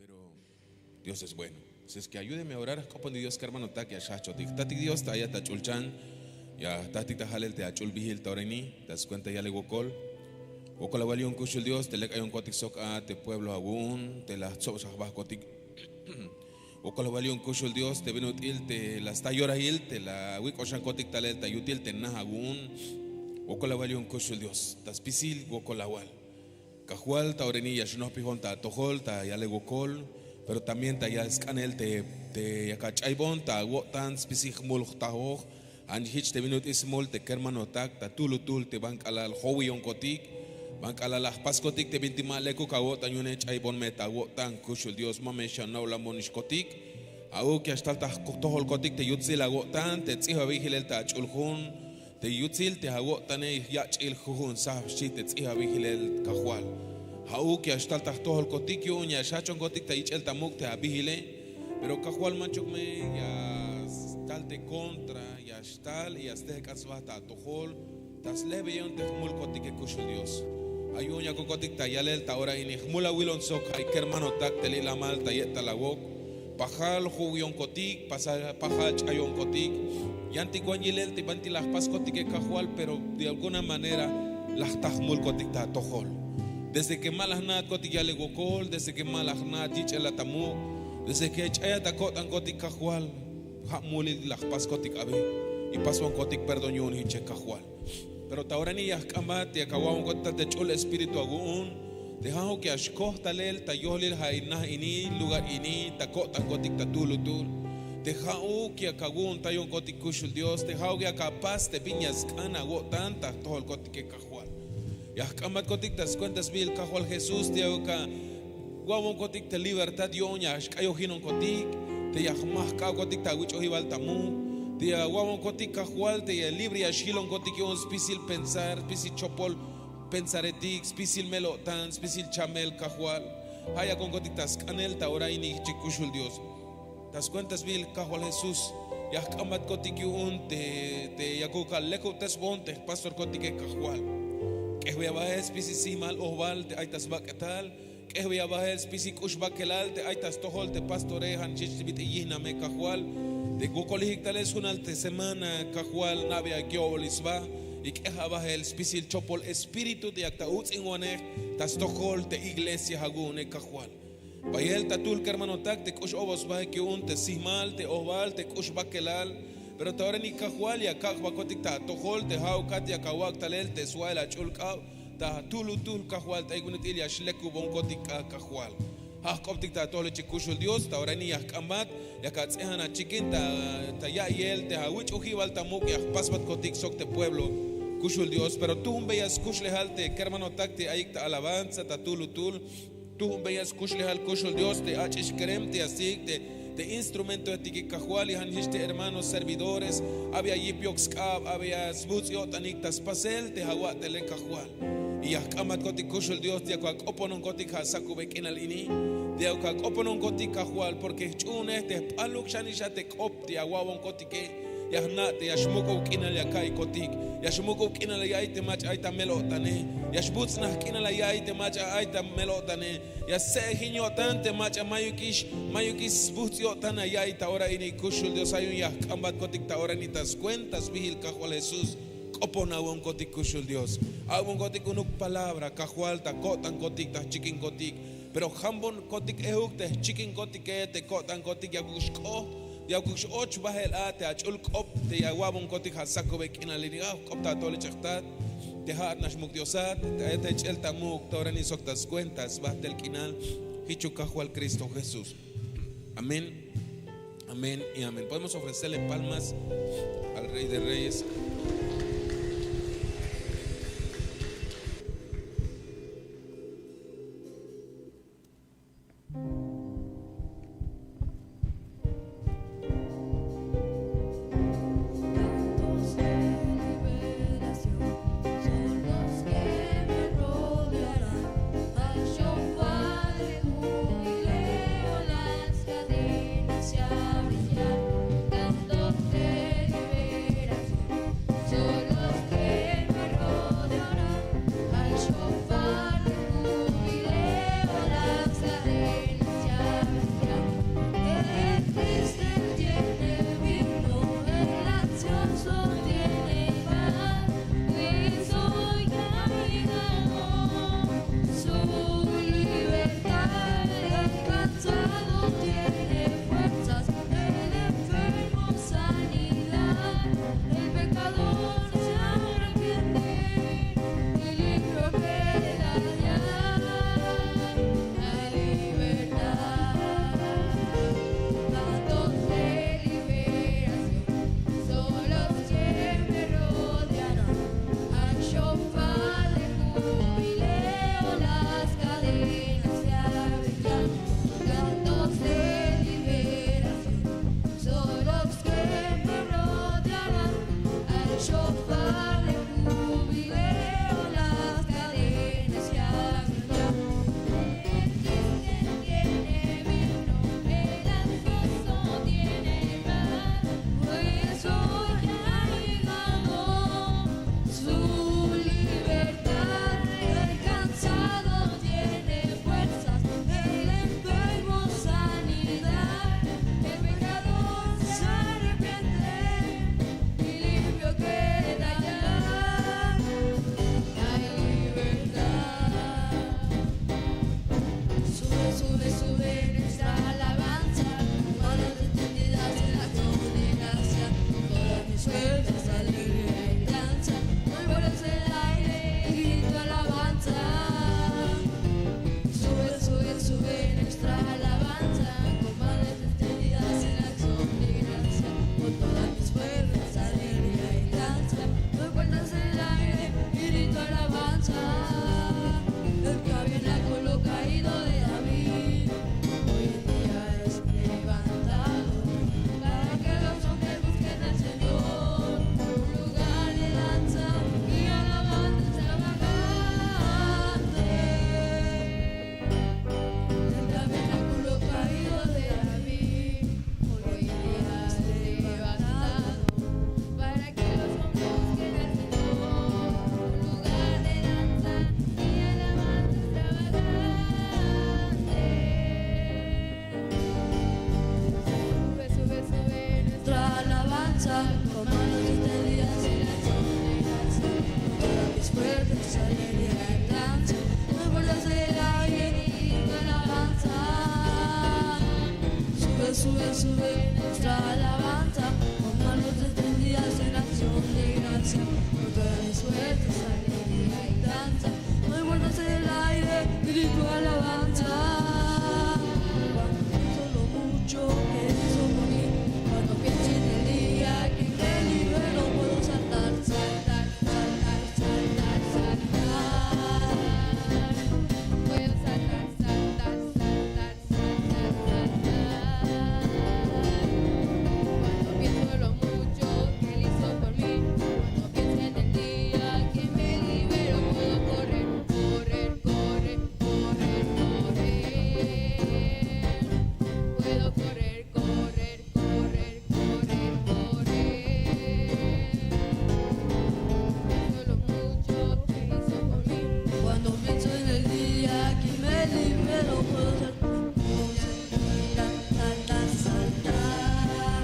Pero Dios es bueno. Así es que ayúdeme a orar. Como Dios que hermano ta que ashacho tati Dios ta ya ta chulchan ya tati ta halel te achul bihil taureni das cuenta ya le gokol gokol awali un kushul Dios te le ayon kotik sok a te pueblo agun te la sok shahbah kotik gokol awali un kushul Dios te venut il te la sta yora il te la wik oshan kotik talel ta yutil te nah agun gokol awali un kushul Dios tas pisil gokol awal Cajual, taureni, yashno pijón, ta tojol, ta yale gokol, pero también ta ya scanel te yakachaibon, ta wotan, spisig mul tahoj, anjich te minut ismol, te kermanotak, ta tulutul, te bank alal howion kotik, bank alal paskotik, te bintima leko kawot, anyune chaibon meta wotan, kushul Dios mamesha no la monish kotik, au que hasta ta tojol kotik, te yutzil agotan, te tsiha vigilel ta chulhun, te yutzil te hago tane yach il jujun sah shit te tsiha vigilel cajual hau que hasta todo el cotiquio ya shachon cotic te el tamuk te abigile pero cajual manchuk me ya tal te contra ya tal y hasta casbata tojol tas leve yon te mul cotique kushul Dios ayun ya con cotic ta yalel ta ahora ini mula wilon sok hay que hermano tak te la mal ta yeta la wok pajal jugion cotic pasal pajal chayon cotic Yanti guanyilel te banti las pascotic que cajual, pero de alguna manera las tajmul cotic ta tojol. Desde que malas nat cotic ya le gokol, desde que malas nat dicha la tamu, desde que chaya ta cotan cotic cajual, hamuli las pascotic abe y paso un cotic perdonion hiche cajual. Pero ta ahora ni ya kamate akawa un cotic te chul espíritu agun, dejao que ashkoh talel ta yohlil hainah ini lugar ini ta cotan cotic ta tulutul. Dejao que acagun tayon cotic kushul Dios, dejao que capaz te piñas cana tanta todo el cotic que cajual. Ya camat cotic das cuentas bil cajual Jesús te oca guamon cotic te libertad yoña ashkayo hinon cotic te ya más ca cotic ta wicho hival tamu te guamon cotic cajual te ya libre ashilon cotic yon spisil pensar spisil chopol pensaretic spisil melotan spisil chamel cajual haya con cotic tas canel ta ora ini chikushul Dios. Das cuentas bil cajual Jesús ya camat cotic un te yakuka leko tes bonte pastor cotic cajual que voy a bajar spisi mal oval te aitas baketal que voy a bajar spisi kush bakelal te aitas tohol te pastore han chichbit yina me cajual de gokolik tales unal te semana cajual navia gyolisba y que bajar el spisi el chopol espíritu de acta utzingone tas tohol te iglesia hagune cajual Bayel tatul que hermano tak te kush obos ba que un te simal te oval te kush bakelal pero te ahora ni cajual ya cajba cotic ta tojol te hau katia kawak talel te suela chulka ta tulutul cajual ta igunetil ya shleku bon cotic cajual ha cotic ta tole chikushul Dios ta ahora ni ya kamat ya katsehana chiquin ta ya yel te hawich ujival tamuk ya pasbat cotic sok te pueblo kushul Dios pero tú un bellas kush lehalte que hermano tak te aik ta alabanza ta tulutul tú un bellas kush lehal kushul Dios te achish krem te asik de instrumento de tiki cajual y hanjiste hermanos servidores había yipioxkab había sbutzio taniktas pasel te hawat te le cajual y akamat kotik kushul Dios te akak oponon kotik hasakubek in alini de akak oponon kotik cajual porque chune te paluk shanisha te kop te awawon kotike yahnate yashmuko kinal yakai kotik yashmuko kinal yaite mach aita melotane yashbutsna kinal yaite mach aita melotane yasehinyo tante mach mayukis butzio tana yaita ora ini kushul Dios ayun ya kambat kotik ta ora ni tas cuentas vigil cajual Jesús kopona won kotik kushul Dios awon kotik unuk palabra cajual ta kotan kotik ta chikin kotik pero hambon kotik euk te chikin kotik te kotan kotik yakushko ya kush och bahel ate achul kop te ya wabon kotik hasako bek in aliniga kop ta tole chaktat te hat nash mukdiosat te echel tamuk torani soktas cuentas bahtel kinal hichu cajual Cristo Jesús. Amén, amén y amén. Podemos ofrecerle palmas al Rey de Reyes. So las puertas, alegría y danza, no importa el aire ni la alabanza. Sube, sube, sube nuestra alabanza, con manos extendidas en acción de gracia. Por todas las puertas, alegría y danza, no importa el aire ni tu alabanza. Cuando pienso lo mucho que hizo por mí, cuando pienso en el día que me liberó, puedo saltar, saltar, saltar, saltar, saltar. Puedo saltar, saltar, saltar, saltar, saltar. Cuando pienso lo mucho que él hizo por mí, cuando pienso en el día que me liberó, puedo correr, correr, correr, correr, correr. Puedo correr, correr, correr, correr, correr. Pienso lo mucho que hizo por mí. Cuando pienso en el día que me liberó, puedo saltar, saltar, saltar.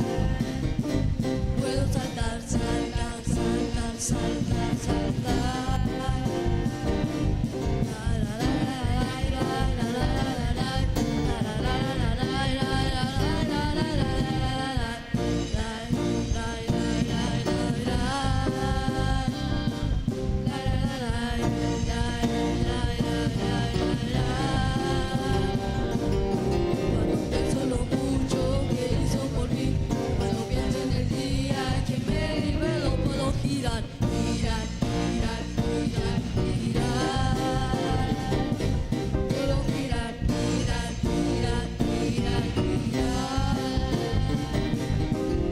Puedo saltar, saltar, saltar, saltar, saltar. Cuando pienso lo mucho que hizo por mí, cuando pienso en el día que me liberó, puedo girar, girar, girar, girar, girar. Puedo girar, girar, girar, girar, girar.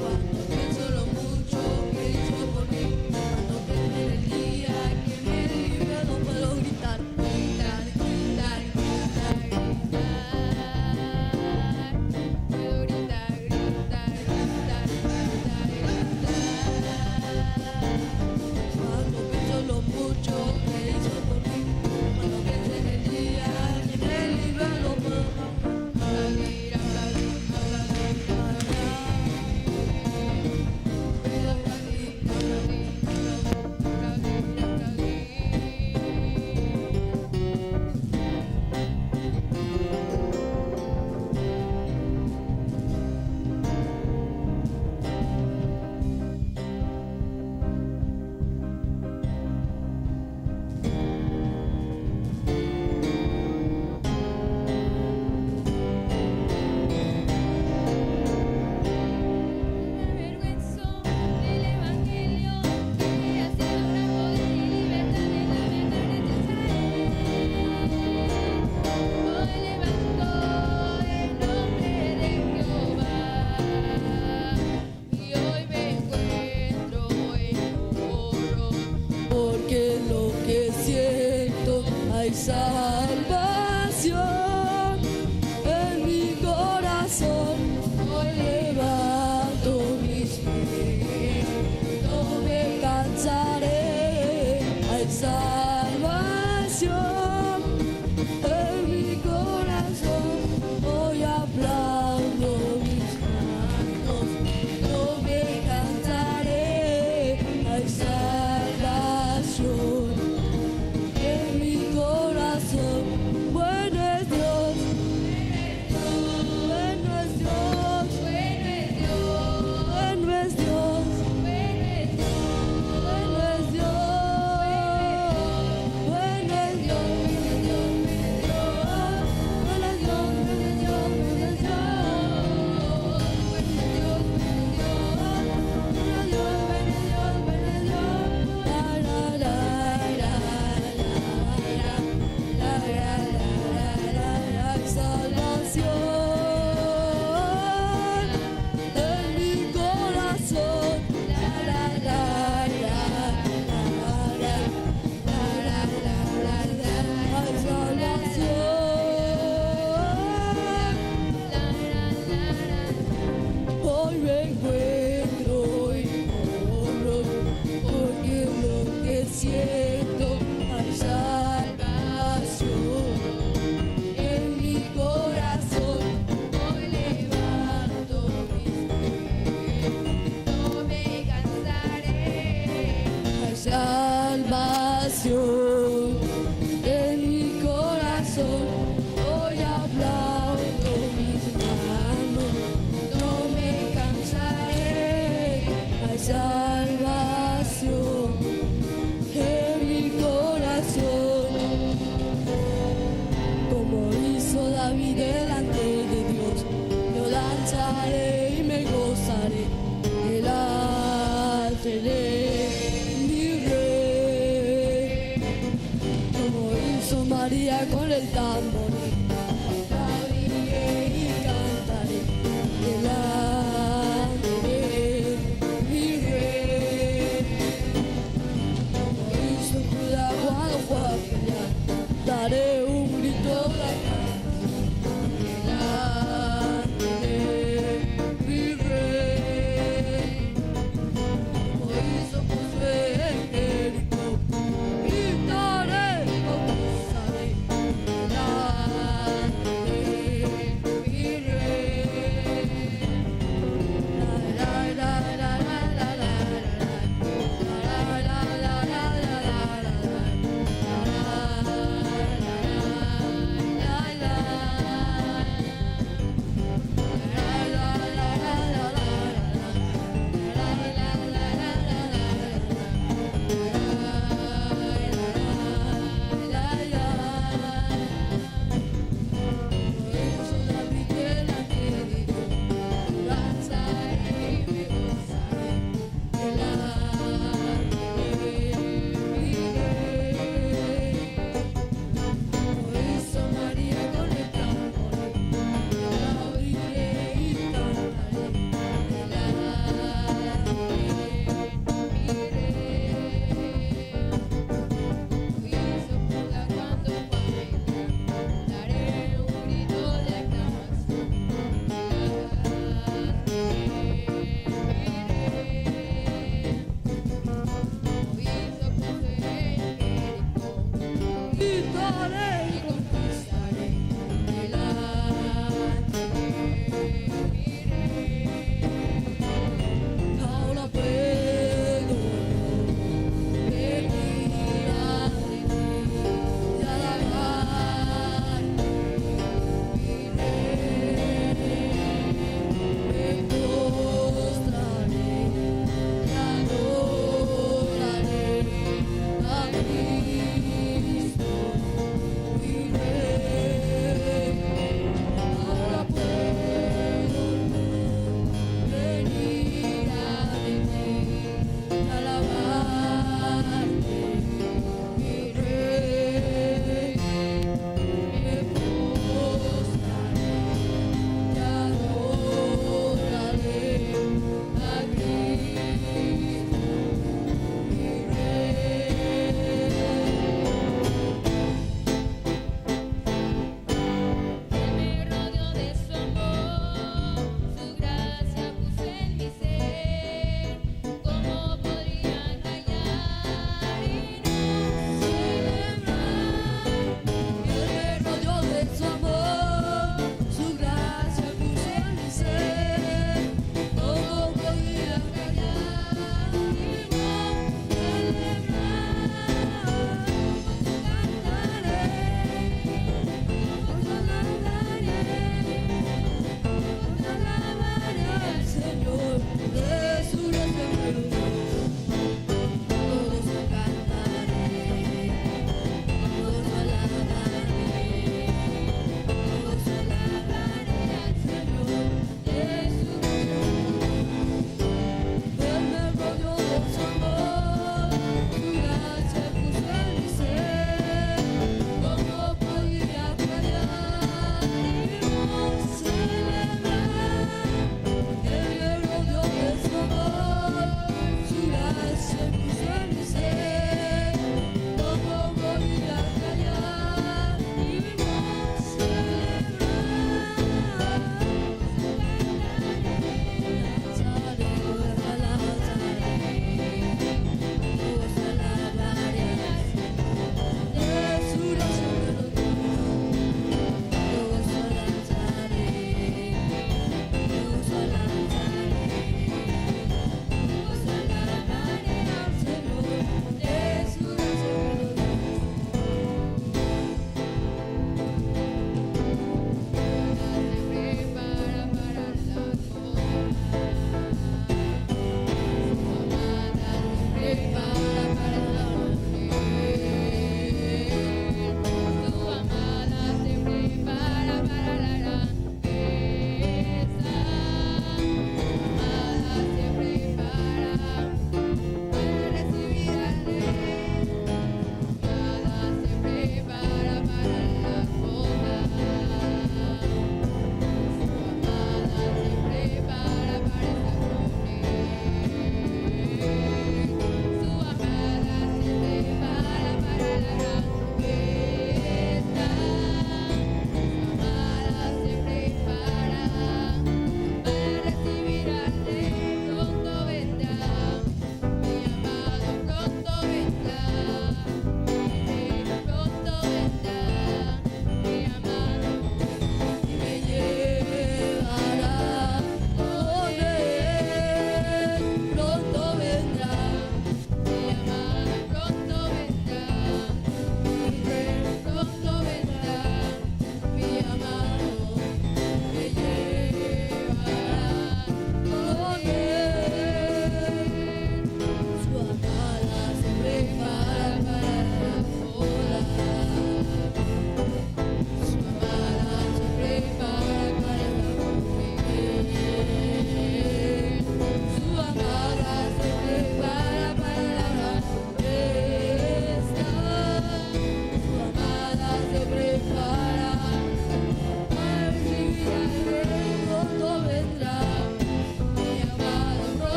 Cuando pienso lo mucho que hizo por mí, cuando pienso en el día que me liberó, puedo gritar, gritar, gritar, gritar, gritar. Puedo gritar, gritar, gritar, gritar, gritar. Cuando pienso lo mucho que hizo por mí, cuando pienso en el día que me liberó, puedo aplaudir, aplaudir, aplaudir, aplaudir. Puedo aplaudir, aplaudir, aplaudir, aplaudir, me avergüenzo del evangelio, que ha sido gran poder y libertad en la verdad Hoy levanto el nombre de Jehová, y hoy me encuentro en oro, porque lo que siento hay salvación en mi corazón. Hoy levanto mis pies, no me cansaré. Hay salvación en mi corazón. Hoy aplaudo mis manos, no me cansaré. Hay salvación en mi corazón. salvación en mi corazón. Hoy aplaudo mis manos, no me cansaré. Hay salvación en mi corazón. Como hizo David delante de Dios, yo danzaré y me gozaré delante de mi rey. Como hizo María con el tambor, aplaudiré y cantaré delante de mi rey. Como hizo Judá cuando fue a pelear, daré un grito de delante de mi rey. Como hizo Josué en Jericó, gritaré y conquistaré delante de mi rey. La la la la la la la la la la la ahora puedo venir ante ti y alabar mi rey. Me postraré y adoraré a Cristo,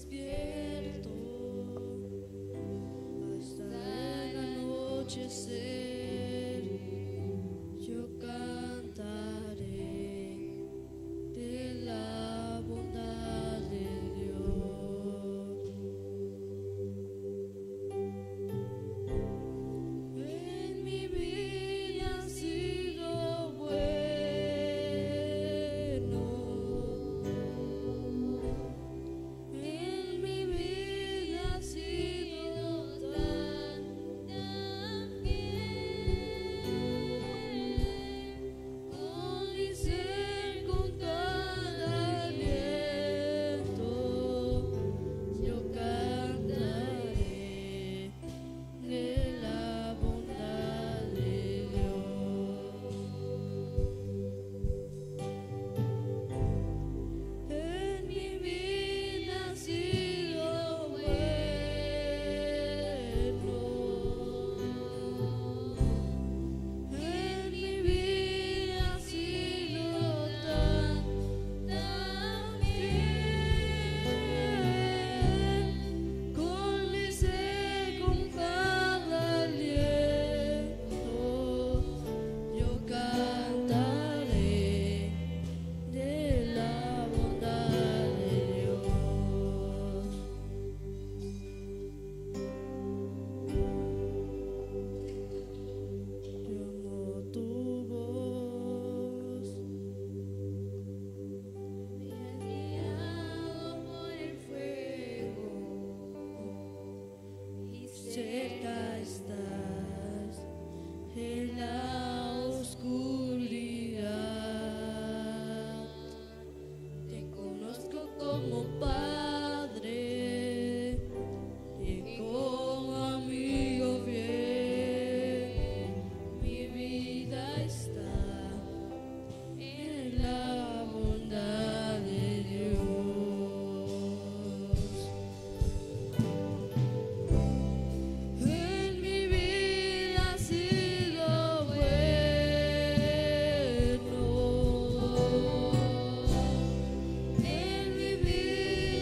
despierto hasta el anochecer, yo cantaré de la bondad de Dios. En mi vida ha sido bueno, en mi vida ha sido tan bien, con mi ser, con cada aliento, yo cantaré de la bondad de Dios. En mi vida ha sido bueno, en mi vida ha sido tan bien, con mi ser, con cada aliento, yo cantaré de la bondad de Dios. Yo amo tu voz, me has guiado por el fuego y cerca estás en la oscuridad. Te conozco como Padre y como amigo fiel. Mi vida está en la bondad de Dios. En mi vida ha sido bueno, en mi vida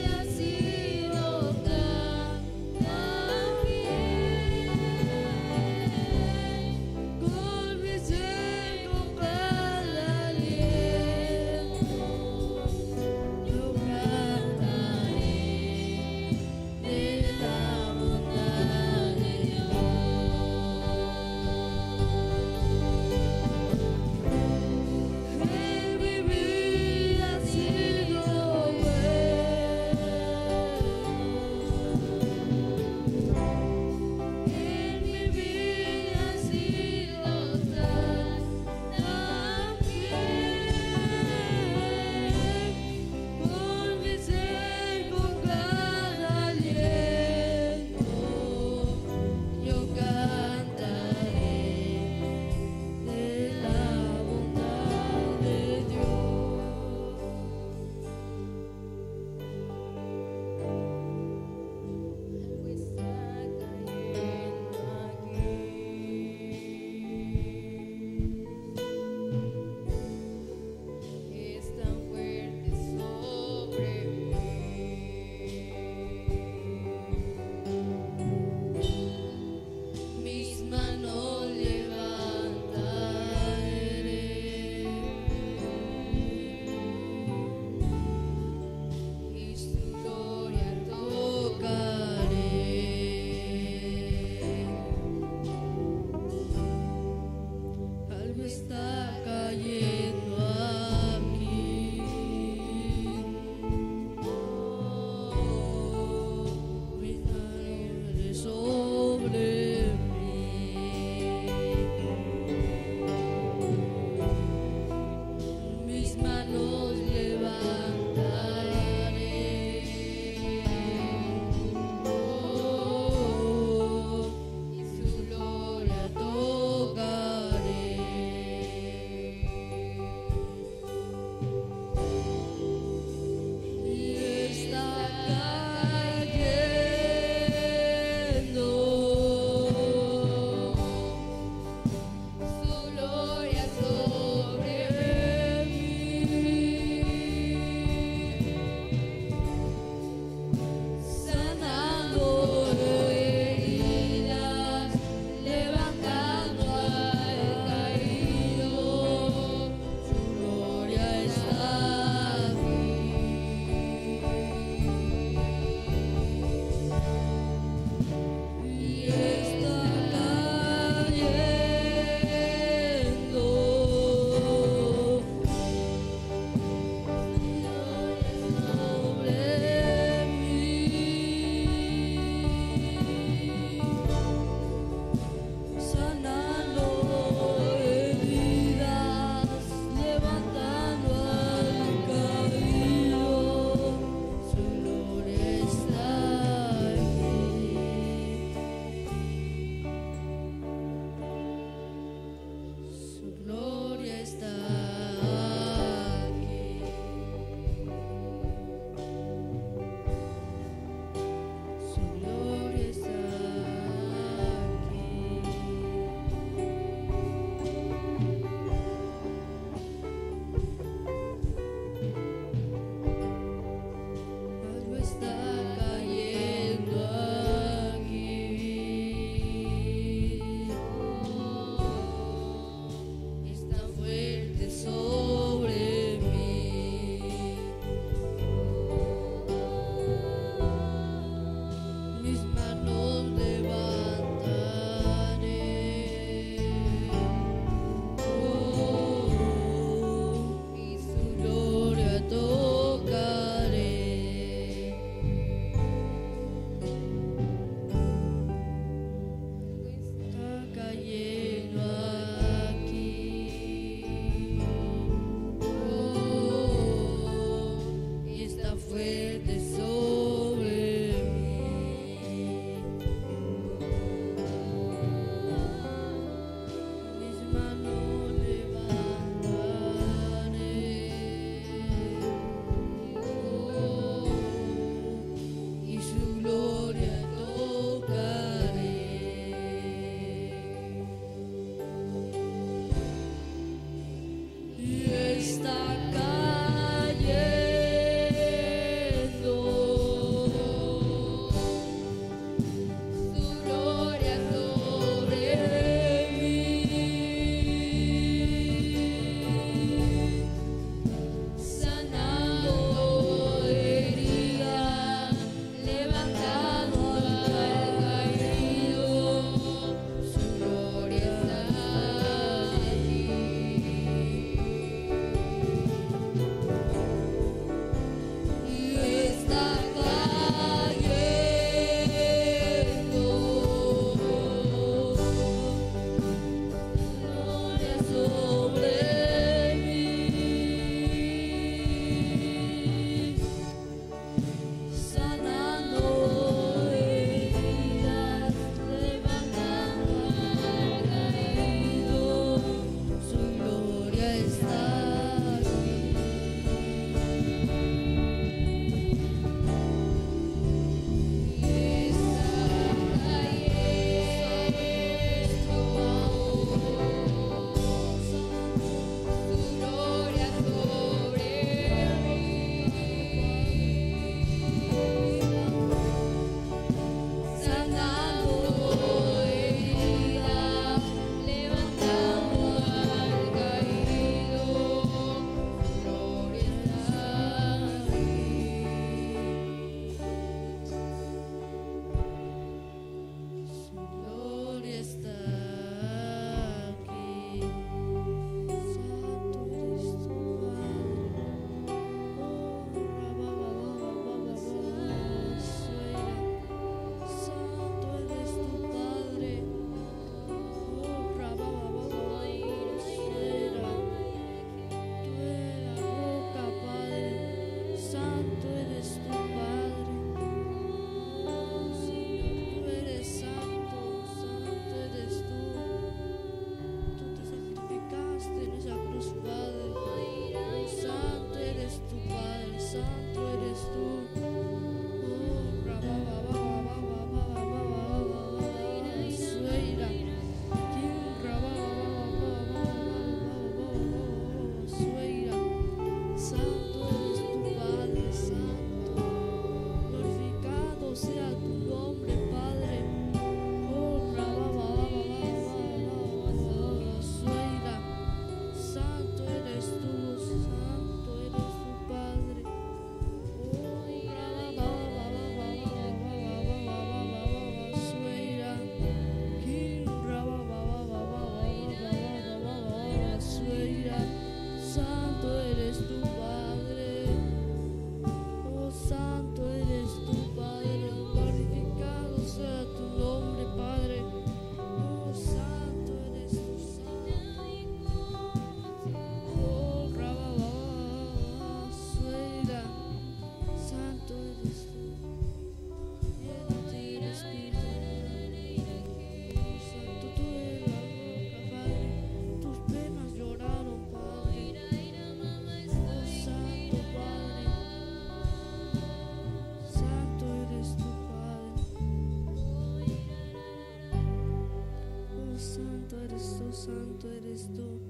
santo eres tú.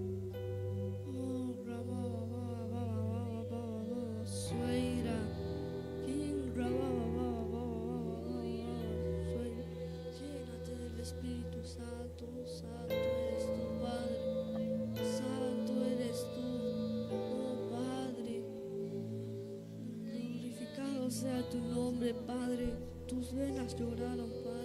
Oh, Sueira, King llénate del Espíritu Santo, santo eres tú, Padre, santo eres tú, oh Padre, glorificado sea tu nombre, Padre, tus venas lloraron, Padre.